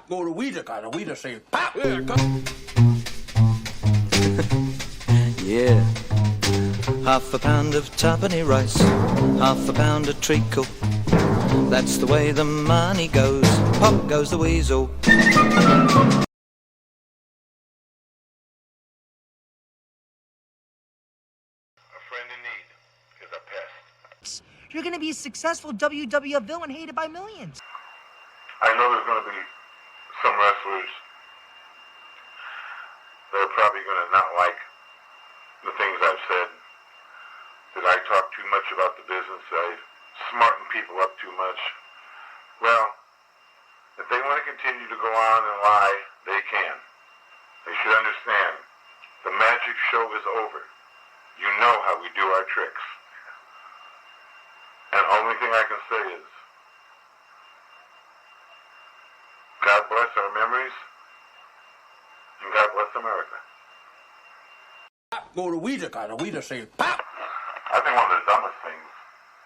Go to Weasel, and Weasel say, pop! Yeah, yeah. Half a pound of tuppenny rice, half a pound of treacle. That's the way the money goes. Pop goes the weasel. You're going to be a successful WWF villain hated by millions. I know there's going to be some wrestlers that are probably going to not like the things I've said, that I talk too much about the business, that I smarten people up too much. Well, if they want to continue to go on and lie, they can. They should understand the magic show is over. You know how we do our tricks. And the only thing I can say is, God bless our memories, and God bless America. Go to Weasel, and Weasel say, pop! I think one of the dumbest things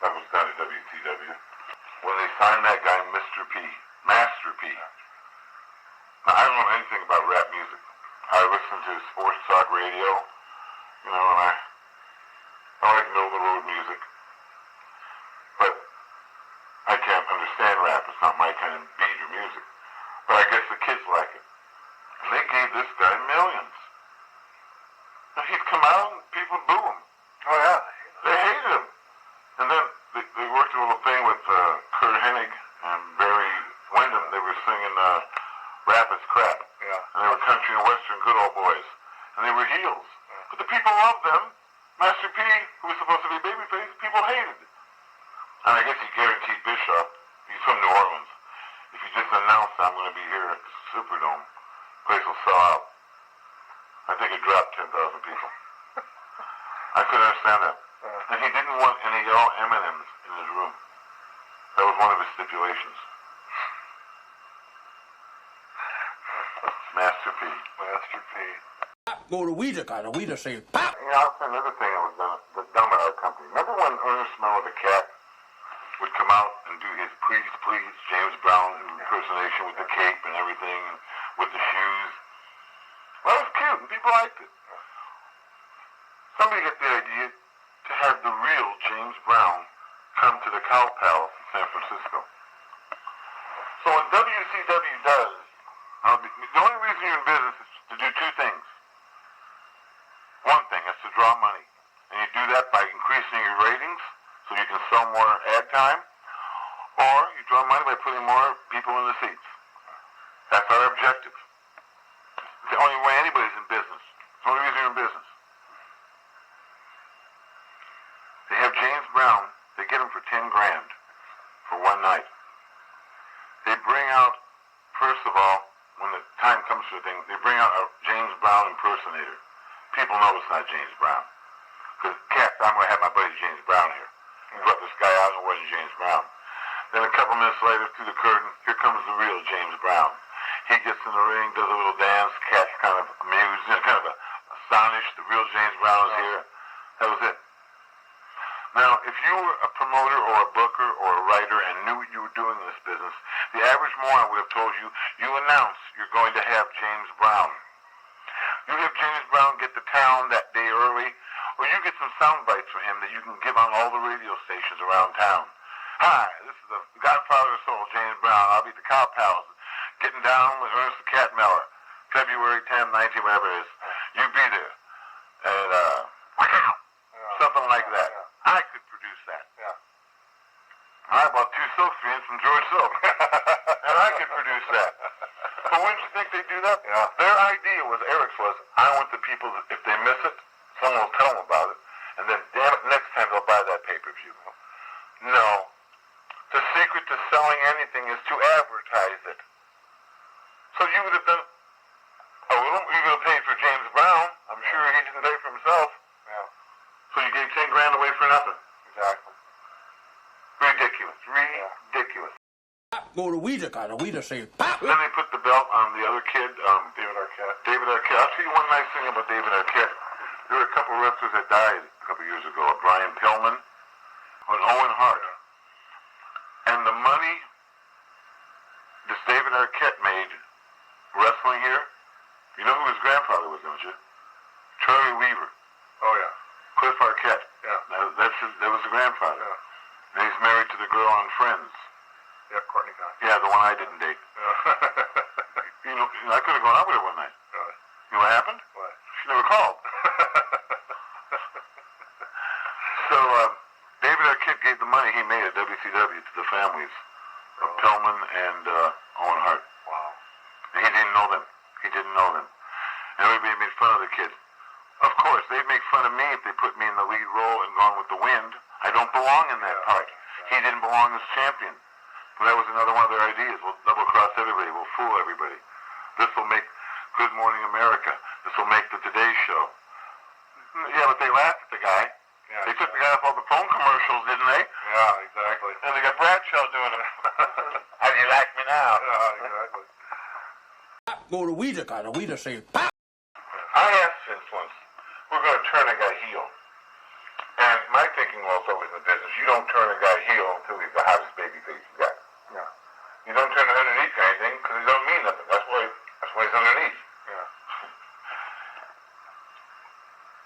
that was done at WCW, when they signed that guy, Mr. P, Master P. Now, I don't know anything about rap music. I listen to sports talk radio, and I like middle-of-the-road music. But I can't understand rap. It's not my kind of beat or music. But I guess the kids like it. And they gave this guy millions. Now he'd come out and people would boo him. Oh yeah. They hated him. And then they worked a little thing with Kurt Hennig and Barry Windham. They were singing Rap is Crap. Yeah. And they were country and western good old boys. And they were heels. Yeah. But the people loved them. Master P, who was supposed to be babyface, people hated. And I guess he guaranteed Bischoff, he's from New Orleans, if you just announce I'm going to be here at the Superdome, place will sell out. I think it dropped 10,000 people. I couldn't understand that. And he didn't want any yellow M&Ms in his room. That was one of his stipulations. Master P. Master P. Go to Weasel, and Weasel say, pop! I'll say another thing that was done at our company. Remember when Ernest Mello the Cat would come out and do his Please Please James Brown impersonation with the cape and everything, and with the shoes? Well, it was cute, and people liked it. Somebody got the idea to have the real James Brown come to the Cow Palace in San Francisco. So what WCW does, the only reason you're in business is to do two things. One thing is to draw money, and you do that by increasing your ratings so you can sell more ad time, or you draw money by putting more people in the seats. That's our objective. It's the only way anybody's in business. It's the only reason you're in business. They have James Brown, they get him for 10 grand for one night. They bring out, first of all, when the time comes for the thing, they bring out a James Brown impersonator. People know it's not James Brown. Because, Cat, I'm going to have my buddy James Brown here. He brought this guy out and it wasn't James Brown. Then a couple minutes later, through the curtain, here comes the real James Brown. He gets in the ring, does a little dance, Cat's kind of amused, kind of astonished. The real James Brown is here. That was it. Now, if you were a promoter or a booker or a writer and knew what you were doing in this business, the average moron would have told you, you announce you're going to have James Brown. You have James Brown get to town that day early, or you get some sound bites from him that you can give on all the radio stations around town. Hi, this is the Godfather of Soul, James Brown. I'll be at the Cow Palace, getting down with Ernest the Cat Miller, February 10, 19, whatever it is. You be there. And, something like that. I could produce that. I bought 2 silk screens from George Silk. And I could produce that. But wouldn't you think they'd do that? Yeah. Their idea was, Eric's was, I want the people, if they miss it, someone will tell them about it, and then, damn it, next time they'll buy that pay-per-view. No. The secret to selling anything is to advertise it. So you would have done a little, you would have paid for James Brown. I'm sure he didn't pay for himself. Yeah. So you gave 10 grand away for nothing. Exactly. Ridiculous. Ridiculous. Go to Weasel, and Weasel say, pop! Then they put the belt on the other kid, David Arquette. David Arquette. I'll tell you one nice thing about David Arquette. There were a couple of wrestlers that died a couple of years ago. Brian Pillman and Owen Hart. And the money this David Arquette made wrestling here. You know who his grandfather was, don't you? Charlie Weaver. Oh, yeah. Cliff Arquette. Yeah. That was the grandfather. Yeah. And he's married to the girl on Friends. Yeah, Courtney Cox. Yeah, the one I didn't date. You know, I could have gone out with her one night. Really? You know what happened? What? She never called. So, David Arquette gave the money he made at WCW to the families of Pillman and Owen Hart. Wow. And he didn't know them. He didn't know them. And everybody made fun of the kid. Of course, they'd make fun of me if they put me in the lead role and Gone with the Wind. I don't belong in that part. He didn't belong as champion. But that was another one of their ideas. We'll double-cross everybody. We'll fool everybody. This will make Good Morning America. This will make the Today Show. Yeah, but they laughed at the guy. Yeah, They took the guy off all the phone commercials, didn't they? Yeah, exactly. And they got Bradshaw doing them. How do you like me now? Yeah, exactly. Go to Weezer, kind of. Weezer say, pop. I asked Vince once, we're going to turn a guy heel. And my thinking was always in the business, you don't turn a guy heel until he's the hottest baby face you got. Yeah. You don't turn him underneath or anything because he don't mean nothing. That's why he's underneath. Yeah.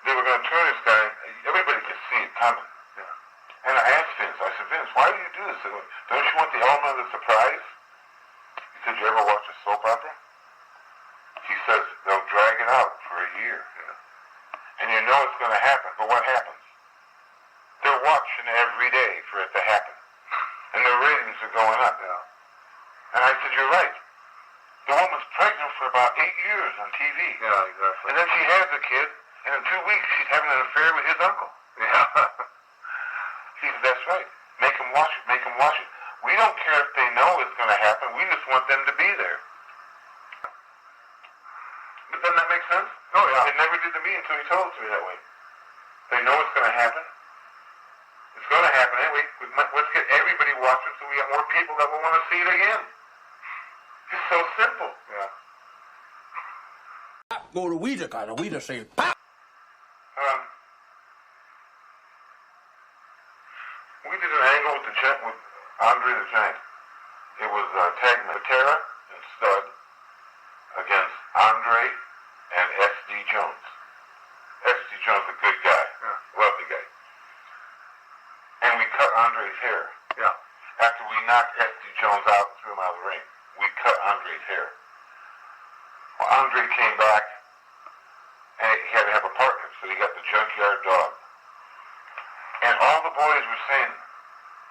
They were going to turn this guy, everybody could see it coming. Yeah. And I asked Vince, I said, Vince, why do you do this? I said, don't you want the element of the surprise? He said, you ever watch a soap opera? He says, they'll drag it out for a year. Yeah. And you know it's going to happen, but what happens? They're watching every day for it to happen. And their ratings are going up. Yeah. And I said, you're right. The woman's pregnant for about 8 years on TV. Yeah, exactly. And then she has a kid, and in 2 weeks she's having an affair with his uncle. Yeah. He said, that's right. Make them watch it. Make them watch it. We don't care if they know it's going to happen. We just want them to be there. But doesn't that make sense? Oh, yeah. It never did to me until he told it to me that way. They know it's going to happen. It's going to happen anyway. Let's get everybody watching so we have more people that will want to see it again. It's so simple. Yeah. Go to Weezer, kind of. Weezer say, pop. We did an angle with with Andre the Giant. It was tag Matera and Stud against Andre and S.D. Jones. S.D. Jones, a good guy. Yeah. Lovely guy. And we cut Andre's hair. Yeah. After we knocked S.D. Jones out and threw him out of the ring, we cut Andre's hair. Well, Andre came back, and he had to have a partner, so he got the Junkyard Dog. And all the boys were saying,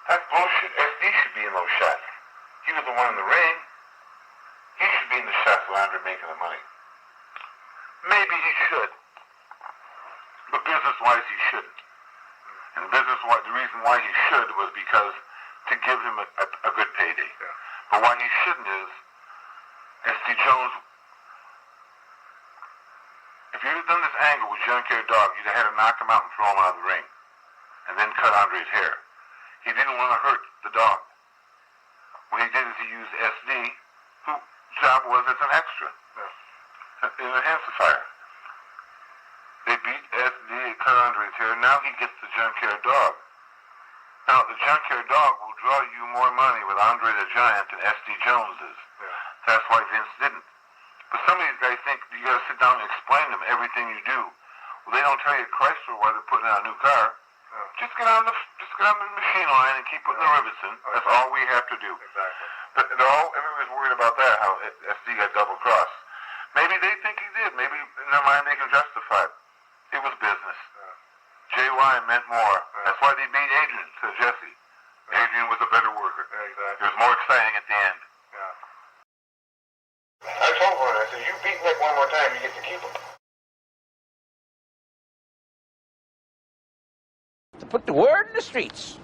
that's bullshit. SD should be in those shots. He was the one in the ring. He should be in the shots with Andre making the money. Maybe he should. But business-wise, he shouldn't. And business-wise, the reason why he should was because to give him a good payday. Yeah. But why he shouldn't is, SD Jones, if you'd have done this angle with Junkyard Dog, you'd have had to knock him out and throw him out of the ring. And then cut Andre's hair. He didn't want to hurt the dog. What he did is he used SD, whose job was as an extra. Yeah. An enhancifier. They beat SD, cut Andre's hair, now he gets the Junkyard Dog. Now, the Junkyard Dog will draw you more money with Andre the Giant than SD Jones is. Yeah. That's why Vince didn't. But some of these guys think you gotta sit down and explain to them everything you do. Well, they don't tell you Chrysler why they're putting out a new car. Yeah. Just get on the machine line and keep putting the rivets in. That's all we have to do. Exactly. But everybody's worried about that, how SD got double crossed. Maybe they think he did. Maybe in their mind they can justify it. It was business. JY meant more. That's why they beat Adrian to Jesse. Adrian was a better worker. Yeah, exactly. It was more exciting at the end. Yeah. I told her, I said, you beat Nick one more time, you get to keep him. To put the word in the streets.